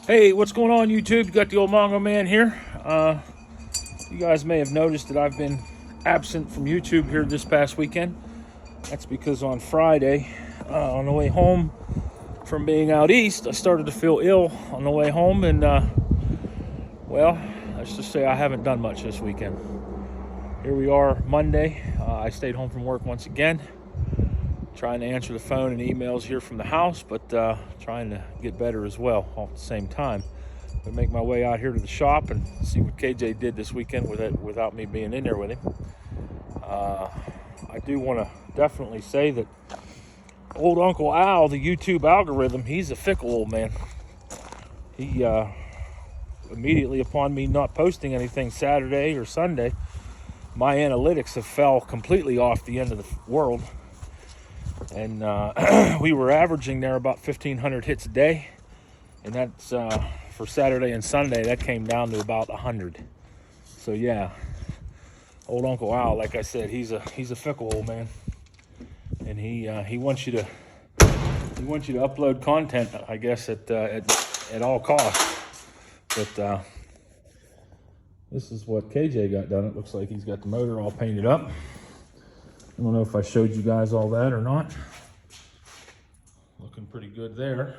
Hey, what's going on, YouTube? You got the old Mongo Man here. You guys may have noticed that I've been absent from YouTube here this past weekend. That's because on Friday, on the way home from being out east, I started to feel ill on the way home, and well, let's just say I haven't done much this weekend. Here we are, Monday. I stayed home from work once again, trying to answer the phone and emails here from the house, but trying to get better as well all at the same time. I make my way out here to the shop and see what KJ did this weekend without me being in there with him. I do want to definitely say that old Uncle Al, the YouTube algorithm, he's a fickle old man. He immediately upon me not posting anything Saturday or Sunday, my analytics have fell completely off the end of the world. And we were averaging there about 1,500 hits a day, and that's for Saturday and Sunday. That came down to about 100. So yeah, old Uncle Al, like I said, he's a fickle old man, and he wants you to upload content, I guess, at all costs. But this is what KJ got done. It looks like he's got the motor all painted up. I don't know if I showed you guys all that or not. Looking pretty good there.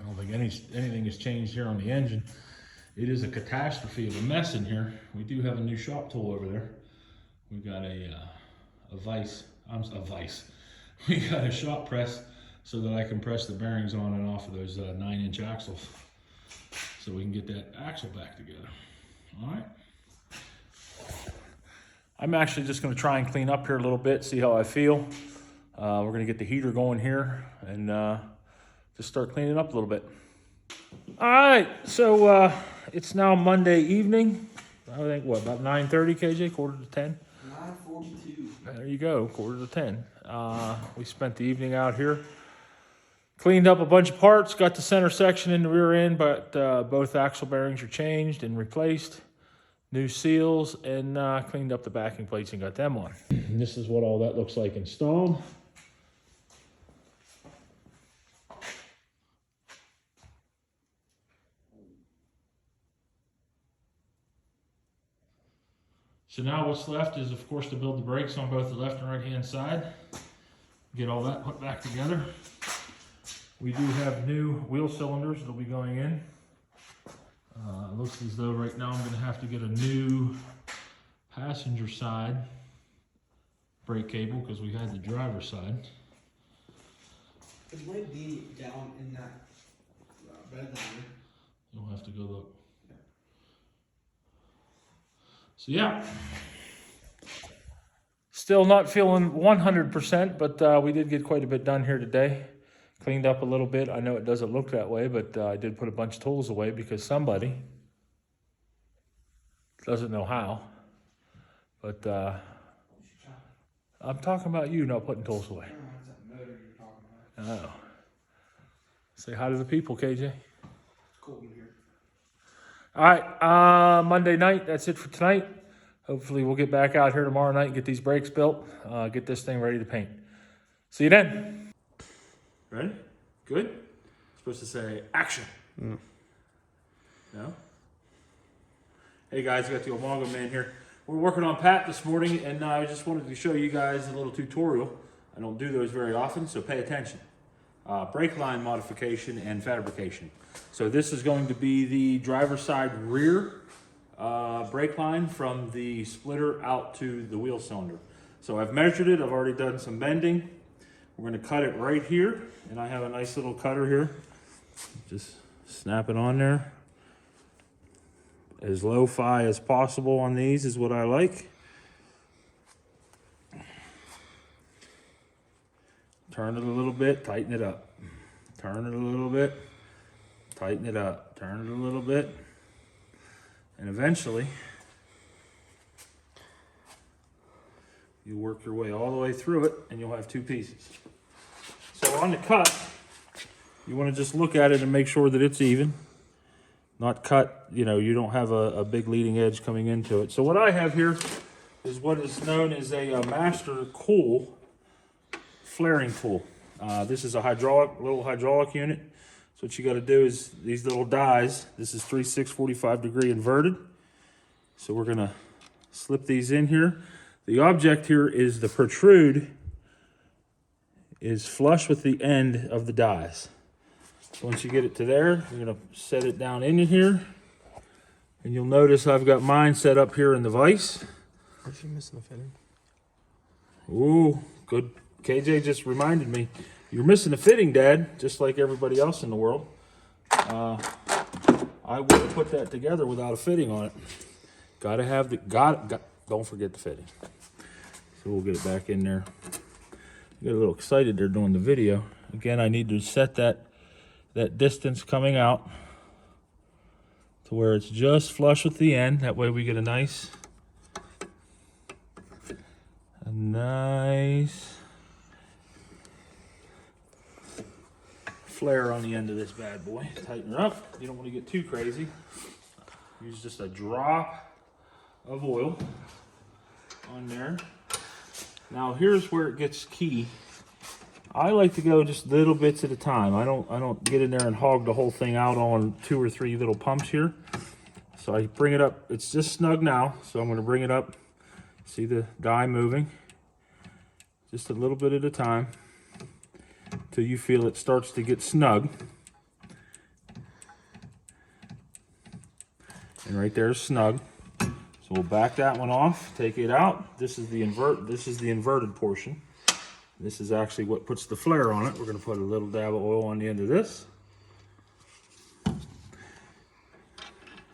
I don't think anything has changed here on the engine. It is a catastrophe of a mess in here. We do have a new shop tool over there. We got a vise. We got a shop press so that I can press the bearings on and off of those 9-inch axles, so we can get that axle back together. All right. I'm actually just going to try and clean up here a little bit, see how I feel. We're going to get the heater going here and just start cleaning up a little bit. All right, so it's now Monday evening. I think, what, about 9:30, KJ? Quarter to 10? 9:42. There you go, quarter to 10. We spent the evening out here. Cleaned up a bunch of parts, got the center section in the rear end, but both axle bearings are changed and replaced. New seals, and cleaned up the backing plates and got them on. And this is what all that looks like installed. So now what's left is, of course, to build the brakes on both the left and right hand side. Get all that put back together. We do have new wheel cylinders that'll be going in. It looks as though right now I'm going to have to get a new passenger side brake cable because we had the driver's side. It might be down in that bed liner. You'll have to go look. So yeah, still not feeling 100%, but we did get quite a bit done here today. Cleaned up a little bit. I know it doesn't look that way, but I did put a bunch of tools away because somebody doesn't know how. But I'm talking about you not putting tools away. That's that motor you're talking about. Oh. Say hi to the people, KJ. It's cold in here. All right, Monday night, that's it for tonight. Hopefully we'll get back out here tomorrow night and get these brakes built, get this thing ready to paint. See you then. Ready? Good? Supposed to say action. No? Hey guys, I got the old Mongo Man here. We're working on Pat this morning, and I just wanted to show you guys a little tutorial. I don't do those very often, so pay attention. Brake line modification and fabrication. So this is going to be the driver's side rear brake line from the splitter out to the wheel cylinder. So I've measured it, I've already done some bending. We're going to cut it right here, and I have a nice little cutter here. Just snap it on there. As lo-fi as possible on these is what I like. Turn it a little bit, tighten it up. Turn it a little bit, tighten it up. Turn it a little bit, and eventually you work your way all the way through it, and you'll have two pieces. So on the cut, you want to just look at it and make sure that it's even. Not cut, you know, you don't have a big leading edge coming into it. So what I have here is what is known as a master cool flaring tool. This is a little hydraulic unit. So what you got to do is these little dies, this is 3/6 45-degree inverted. So we're gonna slip these in here. The object here is the protrude is flush with the end of the dies. So once you get it to there, you're gonna set it down into here. And you'll notice I've got mine set up here in the vise. Aren't you missing the fitting? Ooh, good. KJ just reminded me. You're missing a fitting, Dad, just like everybody else in the world. I wouldn't put that together without a fitting on it. Gotta have don't forget the fitting. So we'll get it back in there. I got a little excited there doing the video. Again, I need to set that distance coming out to where it's just flush with the end. That way we get a nice flare on the end of this bad boy. Tighten her up. You don't want to get too crazy. Use just a drop of oil on there. Now here's where it gets key. I like to go just little bits at a time. I don't get in there and hog the whole thing out on 2 or 3 little pumps here. So I bring it up. It's just snug now, so I'm going to bring it up. See the die moving? Just a little bit at a time till you feel it starts to get snug. And right there is snug. So we'll back that one off, take it out. This is the inverted portion. This is actually what puts the flare on it. We're going to put a little dab of oil on the end of this.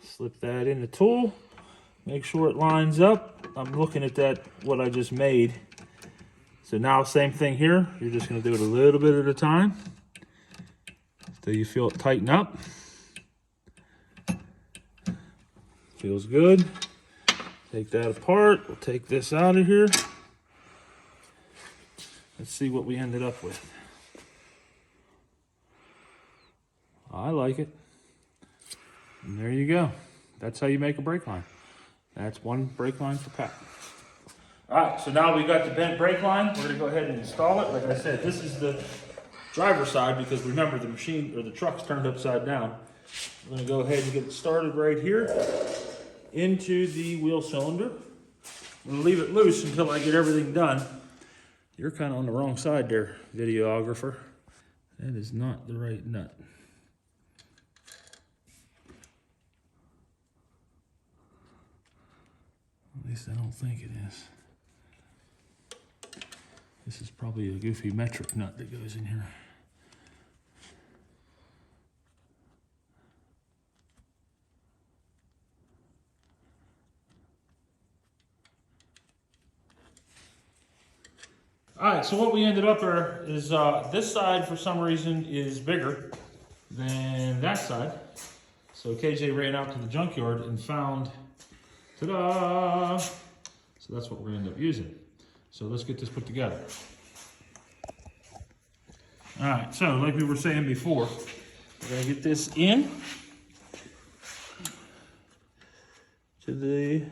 Slip that in the tool. Make sure it lines up. I'm looking at what I just made. So now same thing here. You're just going to do it a little bit at a time until you feel it tighten up. Feels good. Take that apart. We'll take this out of here. Let's see what we ended up with. I like it. And there you go. That's how you make a brake line. That's one brake line for Pat. All right, so now we got the bent brake line. We're gonna go ahead and install it. Like I said, this is the driver's side because remember the machine or the truck's turned upside down. We're gonna go ahead and get it started right here into the wheel cylinder. I'm gonna leave it loose until I get everything done. You're kind of on the wrong side there, videographer. That is not the right nut. At least I don't think it is. This is probably a goofy metric nut that goes in here. All right, so what we ended up there is this side for some reason is bigger than that side. So KJ ran out to the junkyard and found, ta-da! So that's what we're gonna end up using. So let's get this put together. All right, so like we were saying before, we're gonna get this in to the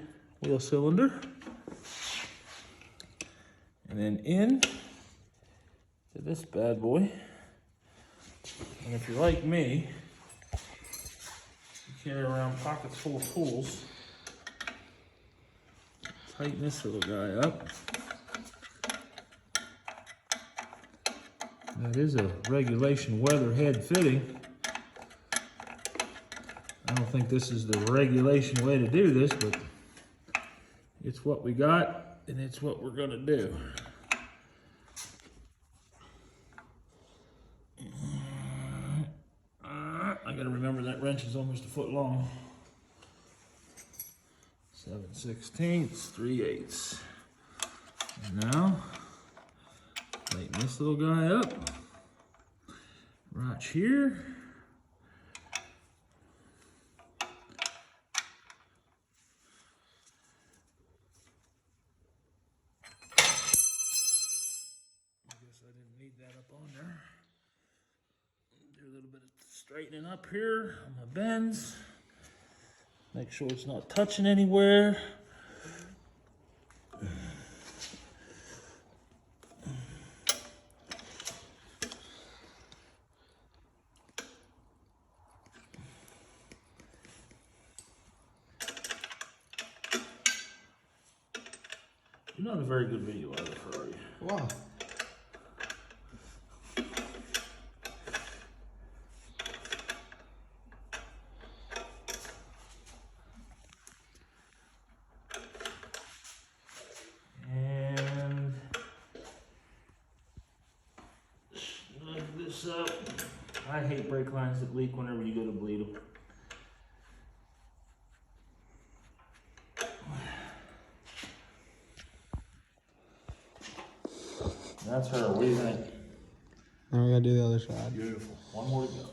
wheel cylinder. And then in to this bad boy. And if you're like me, you carry around pockets full of tools. Tighten this little guy up. That is a regulation weather head fitting. I don't think this is the regulation way to do this, but it's what we got and it's what we're gonna do. I gotta remember that wrench is almost a foot long. 7/16, 3/8. And now, tighten this little guy up. Right here. I guess I didn't need that up on there. Do a little bit of straightening up here on my bends. Make sure it's not touching anywhere. Not a very good video either for you. Wow. And snug this up. I hate brake lines that leak whenever you go to bleed them. That's her. What do you think? Now we gotta do the other side. Beautiful. One more to go.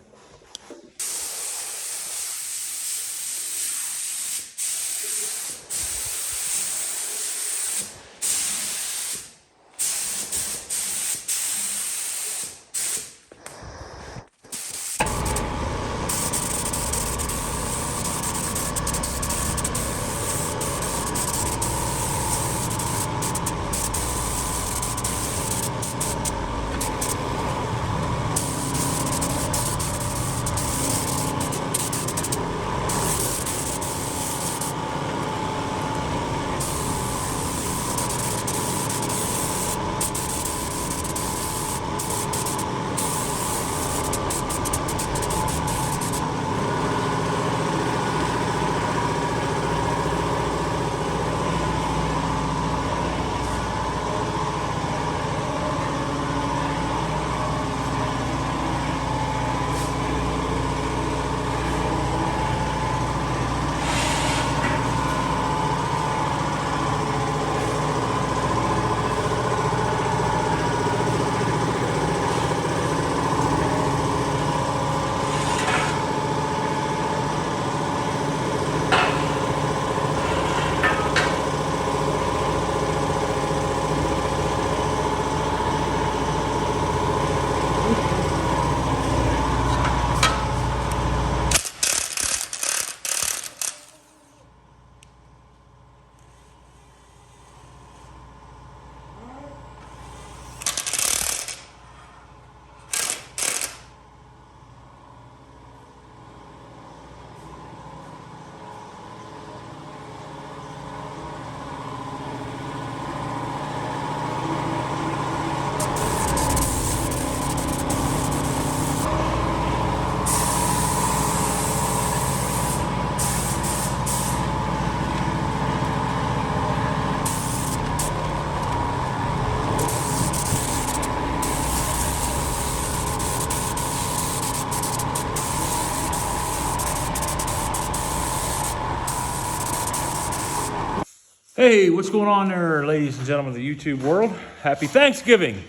Hey, what's going on there, ladies and gentlemen of the YouTube world? Happy Thanksgiving.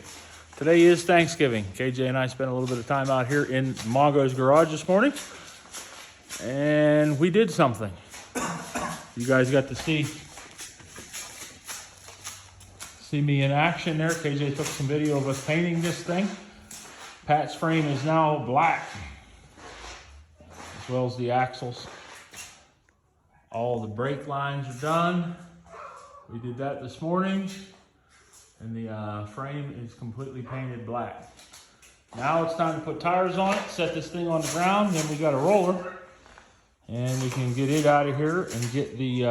Today is Thanksgiving. KJ and I spent a little bit of time out here in Mongo's garage this morning, and we did something. You guys got to see me in action there. KJ took some video of us painting this thing. Pat's frame is now black, as well as the axles. All the brake lines are done. We did that this morning, and the frame is completely painted black. Now it's time to put tires on it, set this thing on the ground, then we got a roller, and we can get it out of here and get the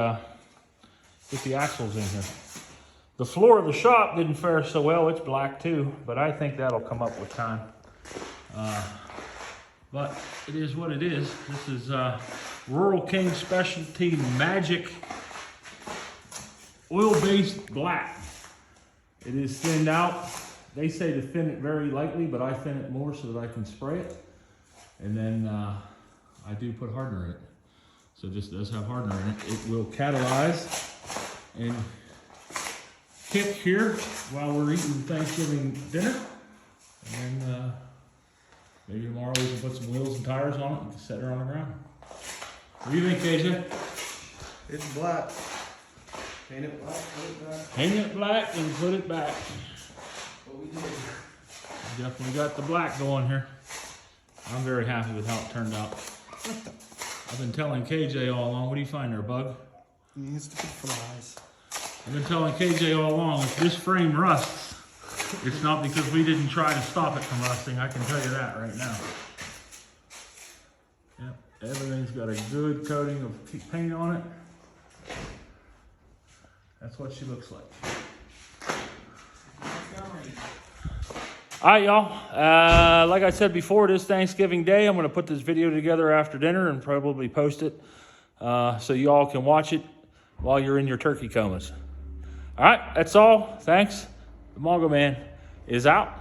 axles in here. The floor of the shop didn't fare so well. It's black too, but I think that'll come up with time. But it is what it is. This is Rural King Specialty Magic oil-based black. It is thinned out. They say to thin it very lightly, but I thin it more so that I can spray it. And then I do put hardener in it. So this does have hardener in it. It will catalyze and kick here while we're eating Thanksgiving dinner. And maybe tomorrow we can put some wheels and tires on it and set her on the ground. What do you think, KJ? It's black. Paint it black, put it back. Paint it black and put it back. What we did. Definitely got the black going here. I'm very happy with how it turned out. I've been telling KJ all along. What do you find there, Bug? He needs to put flies. I've been telling KJ all along, if this frame rusts, it's not because we didn't try to stop it from rusting. I can tell you that right now. Yep, everything's got a good coating of paint on it. That's what she looks like. All right, y'all. Like I said before, it is Thanksgiving Day. I'm going to put this video together after dinner and probably post it so you all can watch it while you're in your turkey comas. All right, that's all. Thanks. The Mongo Man is out.